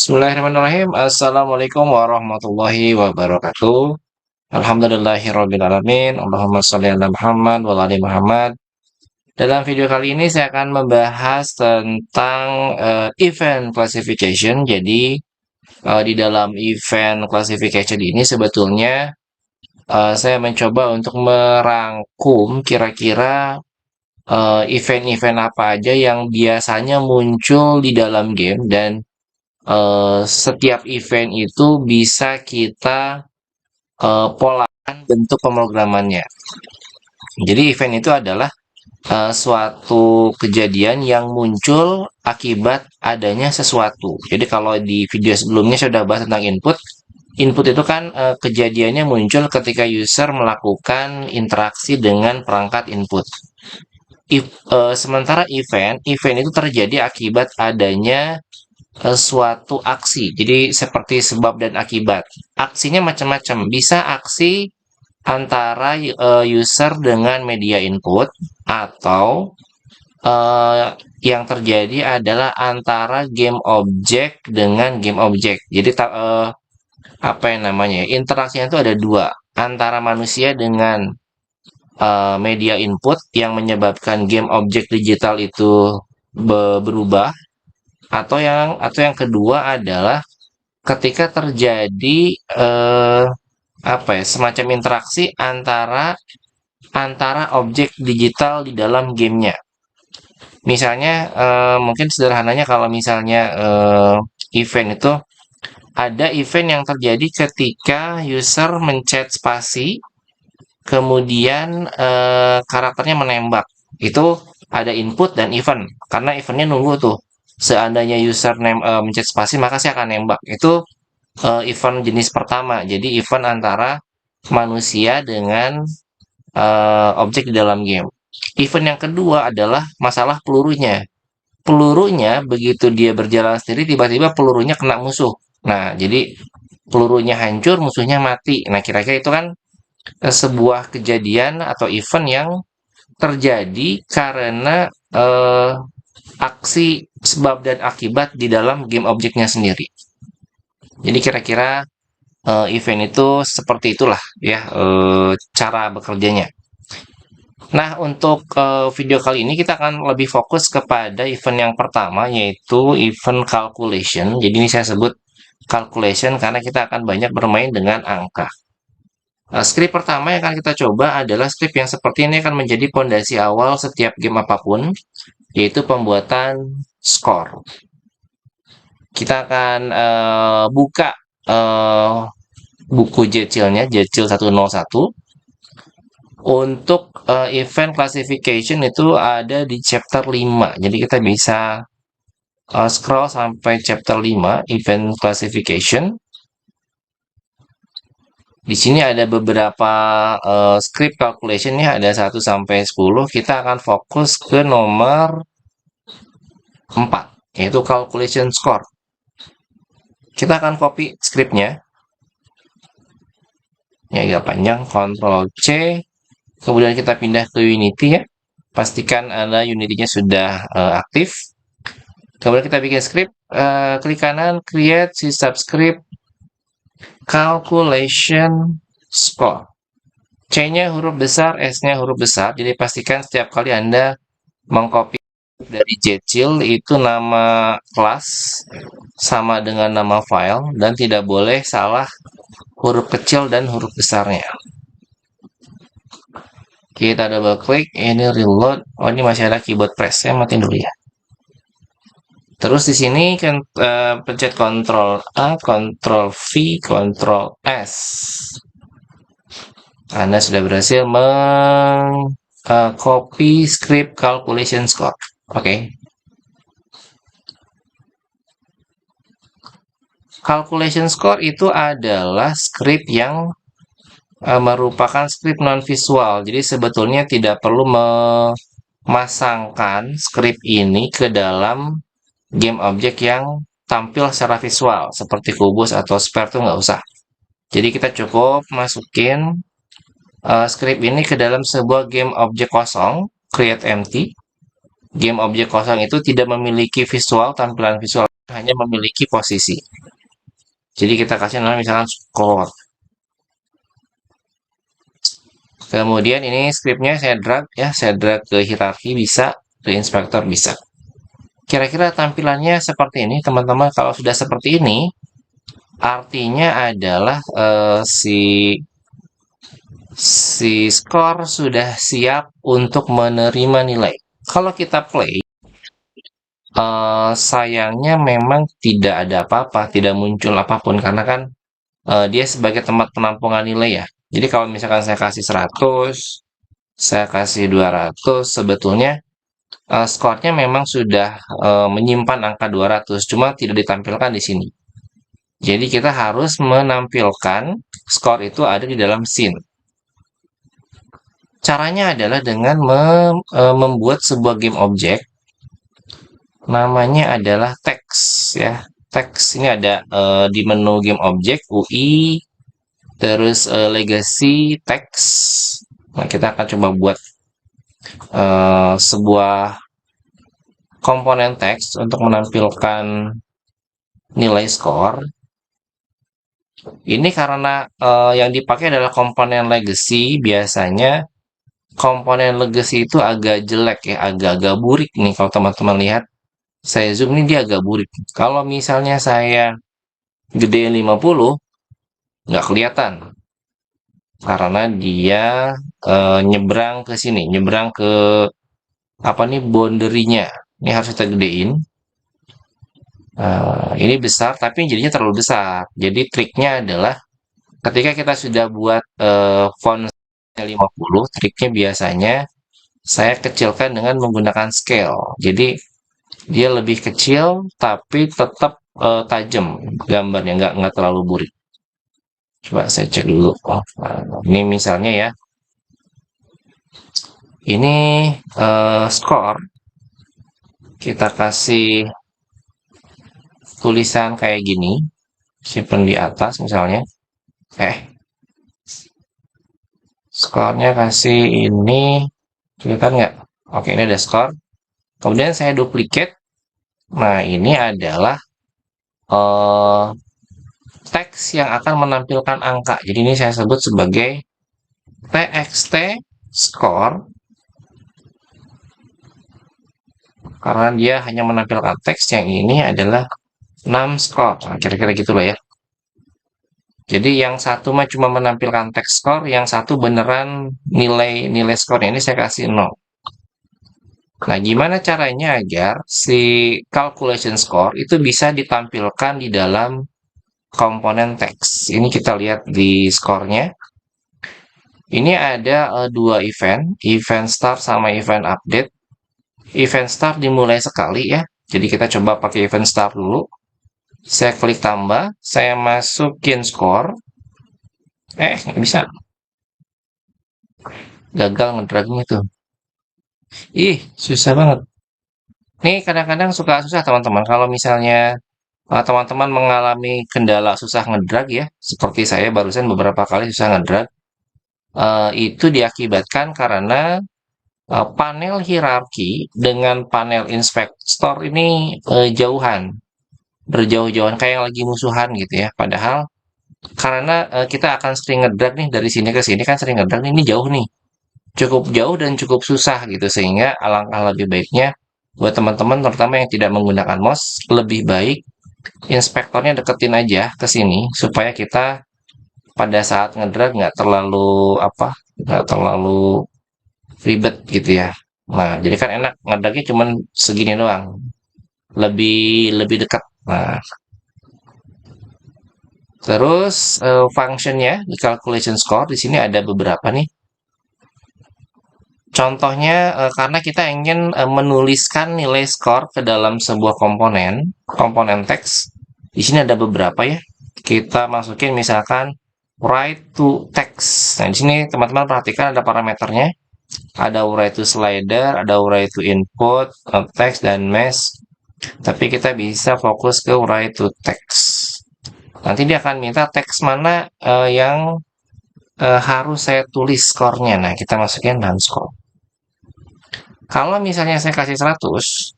Bismillahirrahmanirrahim. Assalamualaikum warahmatullahi wabarakatuh. Alhamdulillahirrabbilalamin. Allahumma sholli ala Muhammad wa ala ali Muhammad. Dalam video kali ini saya akan membahas tentang event classification. Jadi di dalam event classification ini sebetulnya saya mencoba untuk merangkum kira-kira event-event apa aja yang biasanya muncul di dalam game dan setiap event itu bisa kita polakan bentuk pemrogramannya. Jadi event itu adalah suatu kejadian yang muncul akibat adanya sesuatu. Jadi kalau di video sebelumnya saya sudah bahas tentang input. Input itu kan kejadiannya muncul ketika user melakukan interaksi dengan perangkat input. Sementara event itu terjadi akibat adanya suatu aksi. Jadi seperti sebab dan akibat. Aksinya macam-macam. Bisa aksi antara user dengan media input atau yang terjadi adalah antara game object dengan game object. Jadi apa yang namanya? Interaksinya itu ada dua, antara manusia dengan media input yang menyebabkan game object digital itu berubah, atau yang kedua adalah ketika terjadi semacam interaksi antara objek digital di dalam gamenya. Misalnya mungkin sederhananya kalau misalnya event itu ada event yang terjadi ketika user mencet spasi kemudian karakternya menembak. Itu ada input dan event, karena eventnya nunggu tuh. Seandainya user mencet spasi, maka saya akan nembak. Itu event jenis pertama. Jadi event antara manusia dengan objek di dalam game. Event yang kedua adalah masalah pelurunya. Pelurunya begitu dia berjalan sendiri, tiba-tiba pelurunya kena musuh. Nah, jadi pelurunya hancur, musuhnya mati. Nah, kira-kira itu kan sebuah kejadian atau event yang terjadi karena aksi sebab dan akibat di dalam game objeknya sendiri. Jadi kira-kira event itu seperti itulah ya cara bekerjanya. Nah, untuk video kali ini kita akan lebih fokus kepada event yang pertama, yaitu event calculation. Jadi ini saya sebut calculation karena kita akan banyak bermain dengan angka. Script pertama yang akan kita coba adalah script yang seperti ini akan menjadi fondasi awal setiap game apapun, yaitu pembuatan skor. Kita akan buka buku JCL-nya, JCL 101. Untuk event classification itu ada di chapter 5. Jadi kita bisa scroll sampai chapter 5, event classification. Di sini ada beberapa script calculation ya, ada 1 sampai 10. Kita akan fokus ke nomor 4, yaitu calculation score. Kita akan copy scriptnya. Ini agak panjang, Ctrl C. Kemudian kita pindah ke Unity ya. Pastikan ada Unity-nya sudah aktif. Kemudian kita bikin script, klik kanan, create si subscript calculation score. C-nya huruf besar, S-nya huruf besar. Jadi pastikan setiap kali Anda mengcopy dari JCL itu nama kelas sama dengan nama file dan tidak boleh salah huruf kecil dan huruf besarnya. Kita double klik, ini reload. Oh, ini masih ada keyboard press. Saya matiin dulu ya. Terus di sini kan pencet Ctrl A, Ctrl V, Ctrl S. Anda sudah berhasil copy script calculation score. Oke. Calculation score itu adalah script yang merupakan script non visual. Jadi sebetulnya tidak perlu memasangkan script ini ke dalam game objek yang tampil secara visual seperti kubus atau sphere itu nggak usah. Jadi kita cukup masukin script ini ke dalam sebuah game objek kosong, create empty. Game objek kosong itu tidak memiliki visual, tampilan visual hanya memiliki posisi. Jadi kita kasih nama misalkan score. Kemudian ini scriptnya saya drag ya, saya drag ke hierarki bisa, ke inspektor bisa. Kira-kira tampilannya seperti ini, teman-teman. Kalau sudah seperti ini, artinya adalah si skor sudah siap untuk menerima nilai. Kalau kita play, sayangnya memang tidak ada apa-apa, tidak muncul apapun karena kan dia sebagai tempat penampungan nilai ya. Jadi kalau misalkan saya kasih 100, saya kasih 200, sebetulnya skornya memang sudah menyimpan angka 200, cuma tidak ditampilkan di sini. Jadi kita harus menampilkan skor itu ada di dalam scene. Caranya adalah dengan membuat sebuah game object, namanya adalah text ya. Text ini ada di menu game object, UI, terus legacy, text. Nah, kita akan coba buat sebuah komponen teks untuk menampilkan nilai skor. Ini karena yang dipakai adalah komponen legacy, biasanya komponen legacy itu agak jelek ya, agak-agak burik nih kalau teman-teman lihat. Saya zoom ini dia agak burik. Kalau misalnya saya gedein 50, nggak kelihatan. Karena dia nyebrang ke sini, nyebrang ke apa nih boundary-nya. Ini harus kita gedein. Ini besar tapi jadinya terlalu besar. Jadi triknya adalah ketika kita sudah buat font 50, triknya biasanya saya kecilkan dengan menggunakan scale. Jadi dia lebih kecil tapi tetap tajam gambarnya, nggak terlalu burik. Coba saya cek dulu. Oh, ini misalnya ya, ini skor kita kasih tulisan kayak gini, simpen di atas misalnya. Skornya kasih ini, kelihatan nggak? Oke, ini ada skor. Kemudian saya duplicate. Nah, ini adalah teks yang akan menampilkan angka. Jadi ini saya sebut sebagai txt score karena dia hanya menampilkan teks. Yang ini adalah num score. Nah, kira-kira gitulah ya. Jadi yang satu mah cuma menampilkan teks score, yang satu beneran nilai skornya ini saya kasih 0. Nah, gimana caranya agar si calculation score itu bisa ditampilkan di dalam komponen teks? Ini kita lihat di skornya. Ini ada dua event start sama event update. Event start dimulai sekali ya. Jadi kita coba pakai event start dulu. Saya klik tambah, saya masukin score. Nggak bisa. Gagal ngedragnya tuh. Ih, susah banget. Nih kadang-kadang suka susah teman-teman. Kalau misalnya teman-teman mengalami kendala susah ngedrag ya, seperti saya barusan beberapa kali susah ngedrag, itu diakibatkan karena panel hierarki dengan panel inspektor ini jauhan, berjauh-jauhan kayak yang lagi musuhan gitu ya. Padahal karena kita akan sering ngedrag nih dari sini ke sini kan sering ngedrag nih, ini jauh nih, cukup jauh dan cukup susah gitu sehingga alangkah lebih baiknya buat teman-teman terutama yang tidak menggunakan mouse lebih baik inspektornya deketin aja ke sini supaya kita pada saat ngedrag nggak terlalu ribet gitu ya. Nah, jadi kan enak ngedragnya cuman segini doang, lebih dekat. Nah, terus functionnya di calculation score di sini ada beberapa nih. Contohnya karena kita ingin menuliskan nilai skor ke dalam sebuah komponen teks. Di sini ada beberapa ya. Kita masukin misalkan write to text. Nah, di sini teman-teman perhatikan ada parameternya. Ada write to slider, ada write to input, text dan mesh. Tapi kita bisa fokus ke write to text. Nanti dia akan minta teks mana yang harus saya tulis skornya. Nah, kita masukin non score. Kalau misalnya saya kasih 100,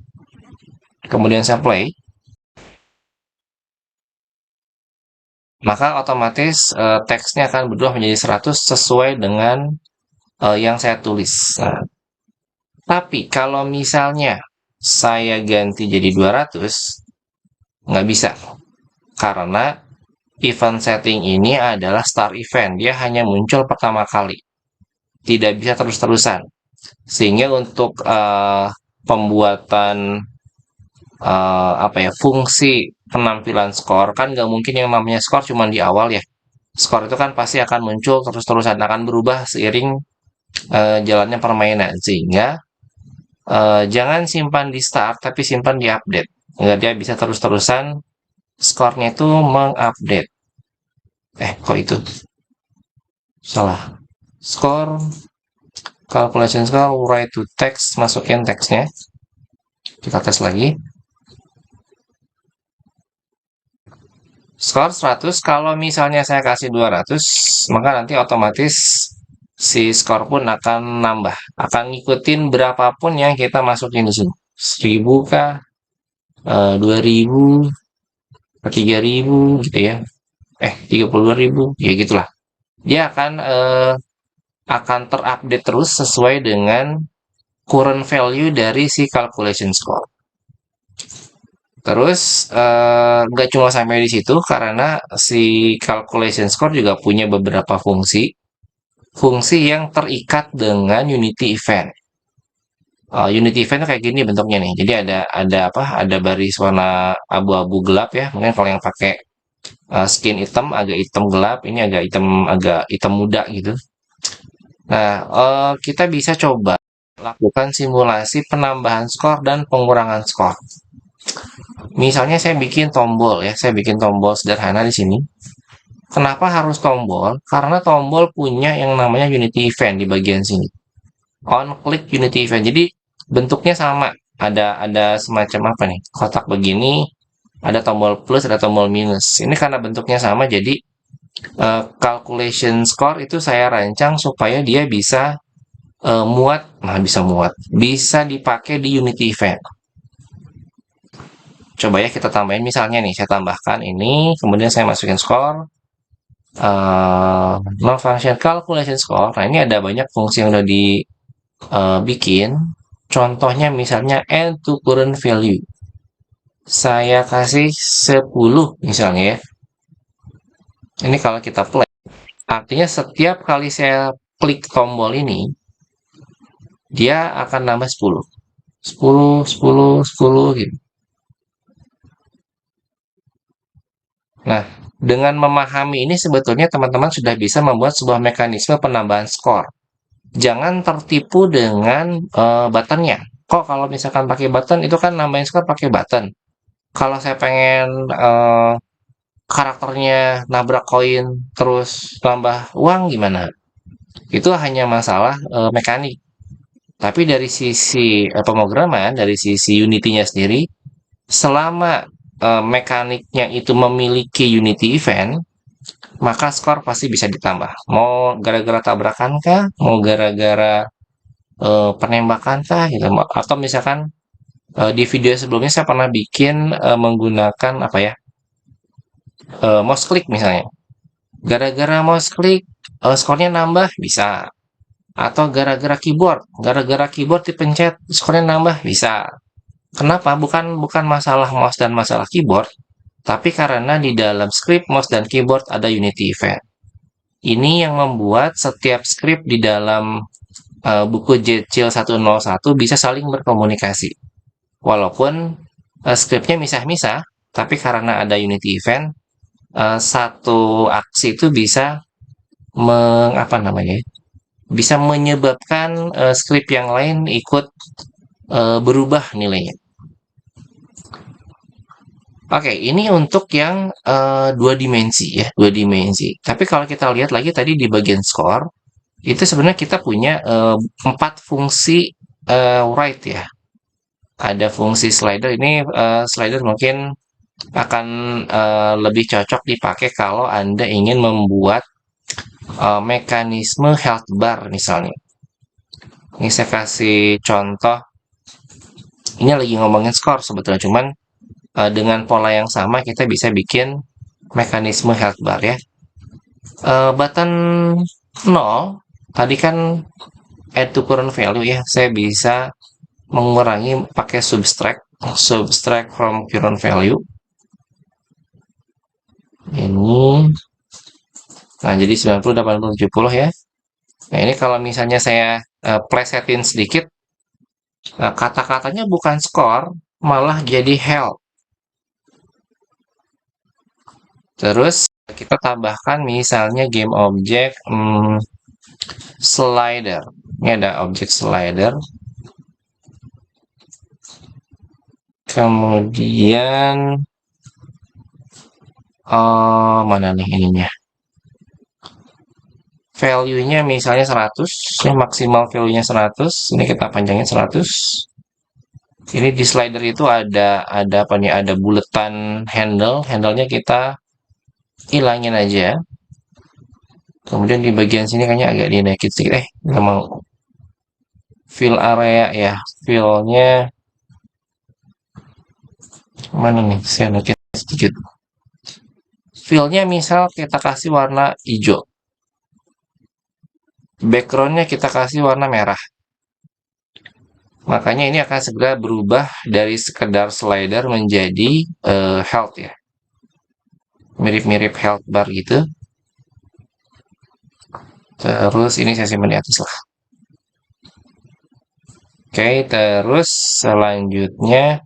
kemudian saya play, maka otomatis teksnya akan berubah menjadi 100 sesuai dengan yang saya tulis. Nah, tapi kalau misalnya saya ganti jadi 200, nggak bisa. Karena event setting ini adalah start event. Dia hanya muncul pertama kali. Tidak bisa terus-terusan. Sehingga untuk pembuatan fungsi penampilan skor, kan nggak mungkin yang namanya skor cuma di awal ya. Skor itu kan pasti akan muncul terus-terusan, akan berubah seiring jalannya permainan. Sehingga jangan simpan di start, tapi simpan di update. Agar dia bisa terus-terusan skornya itu mengupdate. Kok itu? Salah. Skor, calculation score, write to text, masukin teksnya. Kita tes lagi. Skor 100, kalau misalnya saya kasih 200, maka nanti otomatis si skor pun akan nambah. Akan ngikutin berapapun yang kita masukin di sini. 1000 kah? 2000, 3000 gitu ya. 32.000, ya gitulah. Dia akan terupdate terus sesuai dengan current value dari si calculation score. Terus nggak cuma sampai di situ, karena si calculation score juga punya beberapa fungsi yang terikat dengan Unity event. Unity event kayak gini bentuknya nih. Jadi ada baris warna abu-abu gelap ya. Mungkin kalau yang pakai skin hitam agak hitam gelap, ini agak hitam muda gitu. Nah, kita bisa coba lakukan simulasi penambahan skor dan pengurangan skor. Misalnya saya bikin tombol ya, saya bikin tombol sederhana di sini. Kenapa harus tombol? Karena tombol punya yang namanya Unity Event di bagian sini. On click Unity Event. Jadi bentuknya sama. Ada semacam apa nih? Kotak begini, ada tombol plus, ada tombol minus. Ini karena bentuknya sama, jadi calculation score itu saya rancang supaya dia bisa bisa dipakai di Unity Event. Coba ya kita tambahin, misalnya nih saya tambahkan ini, kemudian saya masukin score, non function calculation score. Nah, ini ada banyak fungsi yang udah dibikin. Contohnya misalnya add to current value. Saya kasih 10 misalnya ya. Ini kalau kita play, artinya setiap kali saya klik tombol ini, dia akan nambah 10. 10, 10, 10 gitu. Nah, dengan memahami ini sebetulnya teman-teman sudah bisa membuat sebuah mekanisme penambahan skor. Jangan tertipu dengan buttonnya. Kok kalau misalkan pakai button itu kan nambahin skor pakai button. Kalau saya pengen karakternya nabrak koin terus tambah uang gimana? Itu hanya masalah mekanik. Tapi dari sisi pemrograman, dari sisi Unity-nya sendiri, selama mekaniknya itu memiliki Unity event, maka skor pasti bisa ditambah. Mau gara-gara tabrakan kah? Mau gara-gara penembakan kah? Gitu. Atau misalkan di video sebelumnya saya pernah bikin menggunakan mouse click misalnya. Gara-gara mouse click skornya nambah bisa. Atau gara-gara keyboard dipencet skornya nambah bisa. Kenapa? Bukan masalah mouse dan masalah keyboard, tapi karena di dalam script mouse dan keyboard ada Unity event. Ini yang membuat setiap script di dalam buku Jcil 101 bisa saling berkomunikasi. Walaupun scriptnya misah-misah, tapi karena ada Unity event, satu aksi itu bisa bisa menyebabkan script yang lain ikut berubah nilainya. Oke, ini untuk yang dua dimensi ya, dua dimensi. Tapi kalau kita lihat lagi tadi di bagian score, itu sebenarnya kita punya 4 fungsi write ya. Ada fungsi slider, ini slider mungkin akan lebih cocok dipakai kalau Anda ingin membuat mekanisme health bar misalnya. Ini saya kasih contoh, ini lagi ngomongin skor sebetulnya, cuman dengan pola yang sama kita bisa bikin mekanisme health bar ya. Button 0 tadi kan add to current value ya. Saya bisa mengurangi pakai subtract from current value. Ini nah jadi 90, 80, 70 ya. Nah, ini kalau misalnya saya plesetin sedikit, kata-katanya bukan skor, malah jadi health. Terus kita tambahkan misalnya game object slider. Ini ada objek slider. Kemudian mana nih ininya? Value-nya misalnya 100, ya maksimal value-nya 100. Ini kita panjangin 100. Ini di slider itu ada apa nih? Ada buletan handle. Handle-nya kita hilangin aja. Kemudian di bagian sini kayaknya agak dinaikin sedikit. Nggak mau. Fill area ya. Fill-nya mana nih? Saya naikin sedikit. Fill-nya misal kita kasih warna hijau. Background-nya kita kasih warna merah. Makanya ini akan segera berubah dari sekedar slider menjadi health ya. Mirip-mirip health bar gitu. Terus ini saya simpan di atas lah. Oke, terus selanjutnya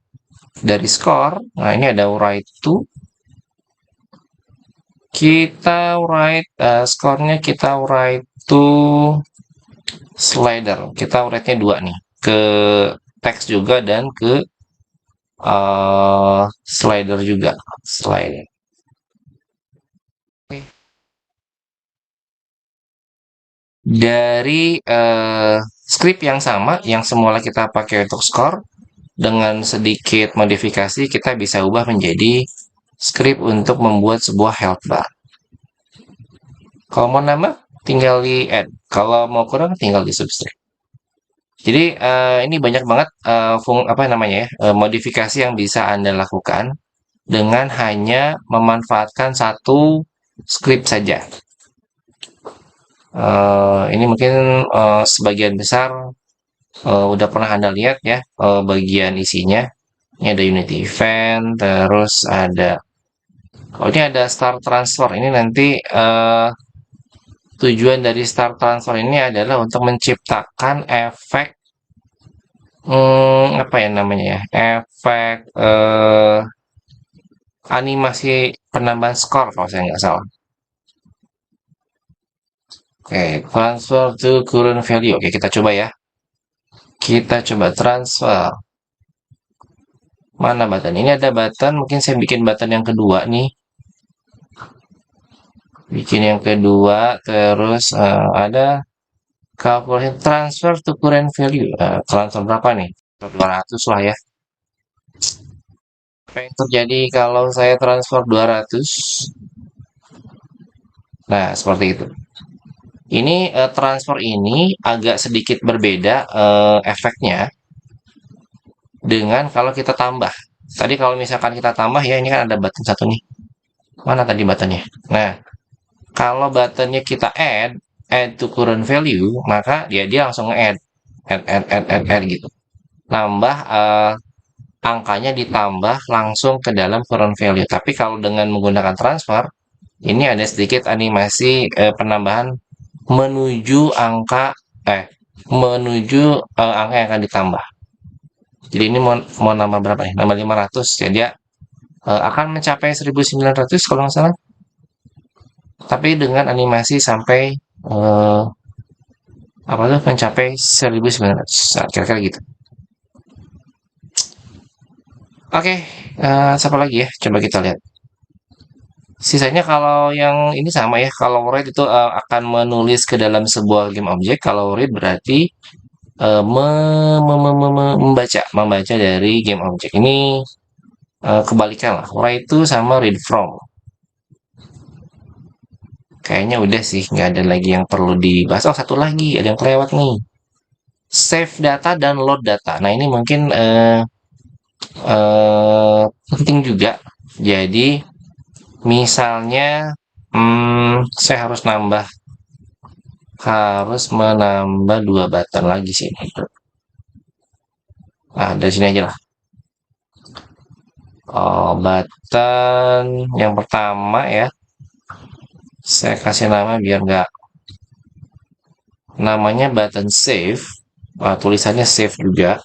dari score. Nah, ini ada write to. Kita write skornya kita write to slider. Kita write-nya 2 nih. Ke teks juga dan ke slider juga. Slider. Oke. Dari script yang sama, yang semula kita pakai untuk score, dengan sedikit modifikasi kita bisa ubah menjadi script untuk membuat sebuah health bar. Kalau mau nambah, tinggal di add. Kalau mau kurang, tinggal di subtract. Jadi ini banyak banget modifikasi yang bisa Anda lakukan dengan hanya memanfaatkan satu script saja. Ini mungkin sebagian besar udah pernah Anda lihat ya bagian isinya. Ini ada unit event, terus ada ini ada start transfer. Ini nanti tujuan dari start transfer ini adalah untuk menciptakan efek apa ya namanya ya? Efek animasi penambahan skor kalau saya nggak salah. Oke, transfer to current value. Oke, kita coba ya. Kita coba transfer. Mana button? Ini ada button, mungkin saya bikin button yang kedua nih. Bikin yang kedua, terus ada calculation transfer to current value. Transfer berapa nih? 200 lah ya. Apa yang terjadi kalau saya transfer 200? Nah, seperti itu. Ini transfer ini agak sedikit berbeda efeknya dengan kalau kita tambah. Tadi kalau misalkan kita tambah ya, ini kan ada button satu nih. Mana tadi buttonnya? Nah, kalau buttonnya kita add to current value, maka dia langsung add gitu. Nambah angkanya ditambah langsung ke dalam current value. Tapi kalau dengan menggunakan transfer, ini ada sedikit animasi penambahan menuju angka angka yang akan ditambah. Jadi ini mau nambah berapa nih? Nambah 500. Jadi dia akan mencapai 1900 kalau nggak salah. Tapi dengan animasi sampai apa tuh mencapai 1900. Nah, kira-kira gitu. Oke, siapa lagi ya? Coba kita lihat. Sisanya kalau yang ini sama ya. Kalau read itu akan menulis ke dalam sebuah game object. Kalau read berarti membaca dari game object. Ini kebalikan lah. Write to sama read from. Kayaknya udah sih, nggak ada lagi yang perlu dibahas. Oh, satu lagi, ada yang kelewat nih. Save data dan load data. Nah, ini mungkin penting juga. Jadi, Misalnya, saya harus menambah 2 button lagi sih. Nah, dari sini aja lah. Oh, button yang pertama ya, saya kasih nama biar nggak, namanya button save. Tulisannya save juga.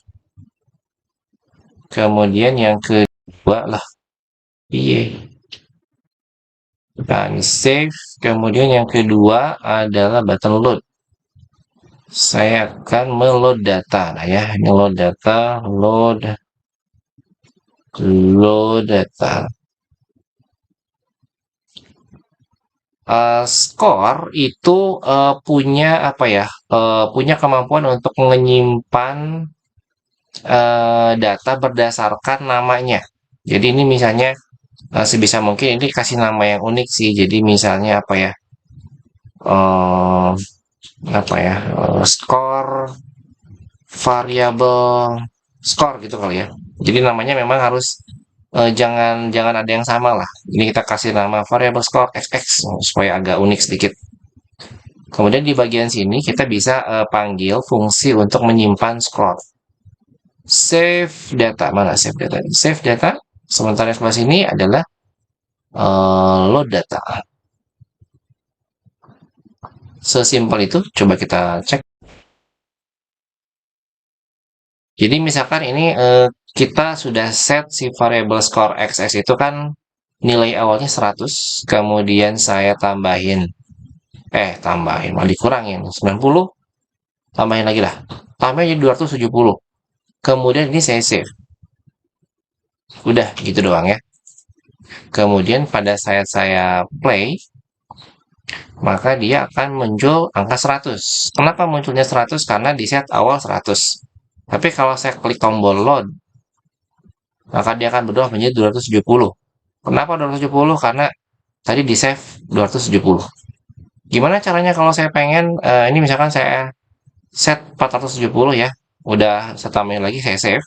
Kemudian yang kedua lah, iya. Nah, ini save. Kemudian yang kedua adalah button load. Saya akan meload data. Nah ya, ini load data, load data. Score itu punya apa ya? Punya kemampuan untuk menyimpan data berdasarkan namanya. Jadi ini misalnya sebisa mungkin ini kasih nama yang unik sih. Jadi misalnya apa ya? eh Score variabel score gitu kali ya. Jadi namanya memang harus jangan jangan ada yang sama lah. Ini kita kasih nama variabel score xx supaya agak unik sedikit. Kemudian di bagian sini kita bisa panggil fungsi untuk menyimpan score. Save data, mana save data? Save data. Sementara yang sebelah sini adalah load data. Sesimpel itu, coba kita cek. Jadi misalkan ini kita sudah set si variable score xx itu kan nilai awalnya 100, kemudian saya tambahin, malah dikurangin 90, tambahin lagi lah. Tambahin jadi 270. Kemudian ini saya save. Udah gitu doang ya. Kemudian pada saat saya play, maka dia akan muncul angka 100. Kenapa munculnya 100? Karena di set awal 100. Tapi kalau saya klik tombol load, maka dia akan berubah menjadi 270. Kenapa 270? Karena tadi di save 270. Gimana caranya kalau saya pengen, ini misalkan saya set 470 ya, udah saya tambahin lagi, saya save.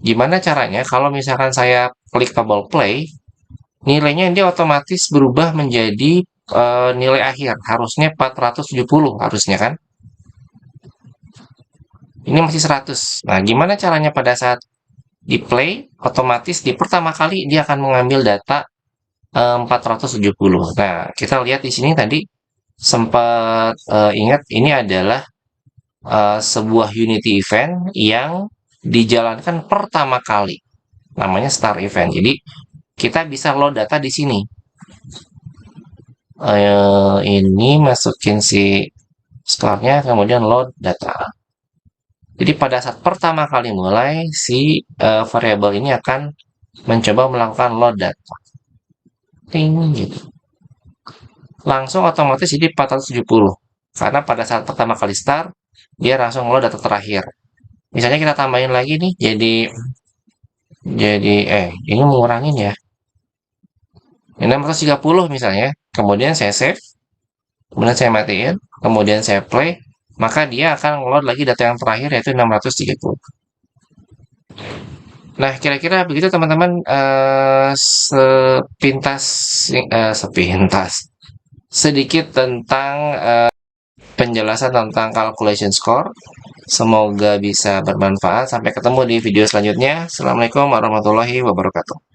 Gimana caranya kalau misalkan saya klik tombol play, nilainya dia otomatis berubah menjadi nilai akhir, harusnya 470 harusnya kan. Ini masih 100. Nah, gimana caranya pada saat di play, otomatis di pertama kali dia akan mengambil data 470. Nah, kita lihat di sini tadi sempat ingat ini adalah sebuah Unity event yang dijalankan pertama kali. Namanya start event. Jadi, kita bisa load data di sini. Ini masukin si score-nya, kemudian load data. Jadi pada saat pertama kali mulai, si variabel ini akan mencoba melakukan load data. Ting, gitu. Langsung otomatis jadi 470. Karena pada saat pertama kali start, dia langsung load data terakhir. Misalnya kita tambahin lagi nih, ini mengurangin ya. Ini 630 misalnya. Kemudian saya save, kemudian saya matiin, kemudian saya play, maka dia akan load lagi data yang terakhir yaitu 630. Nah, kira-kira begitu teman-teman, sepintas sedikit tentang penjelasan tentang calculation score. Semoga bisa bermanfaat. Sampai ketemu di video selanjutnya. Assalamualaikum warahmatullahi wabarakatuh.